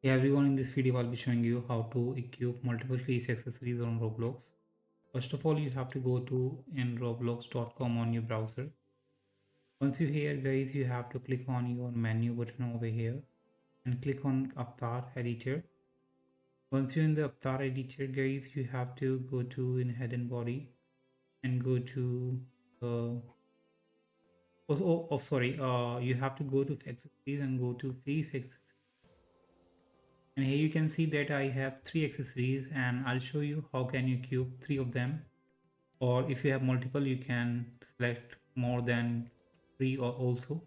Hey everyone, in this video I'll be showing you how to equip multiple face accessories on Roblox. First of all, you have to go to in roblox.com on your browser. Once you're here guys, you have to click on your menu button over here and click on avatar editor. Once you're in the avatar editor guys, you have to go to in head and body and go to you have to go to accessories and go to face accessories. And here you can see that I have three accessories and I'll show you how can you cube three of them, or if you have multiple you can select more than three or also.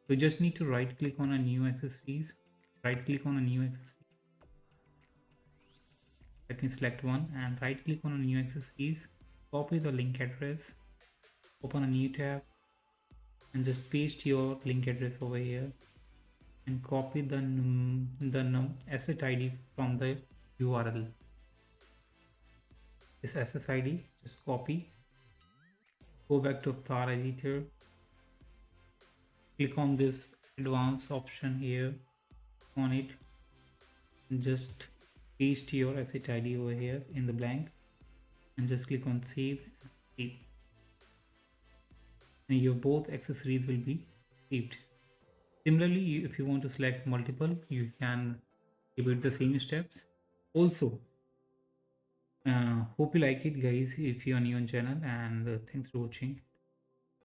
You just need to right click on a new accessories, right click on a new accessory. Let me select one and right click on a new accessories, copy the link address, open a new tab and just paste your link address over here and copy the asset ID from the URL. This asset ID, just copy, go back to avatar editor, click on this advanced option here on it, and just paste your asset ID over here in the blank and just click on save and save, and your both accessories will be saved. Similarly, if you want to select multiple, you can repeat the same steps. Also, hope you like it guys if you are new on channel, and thanks for watching.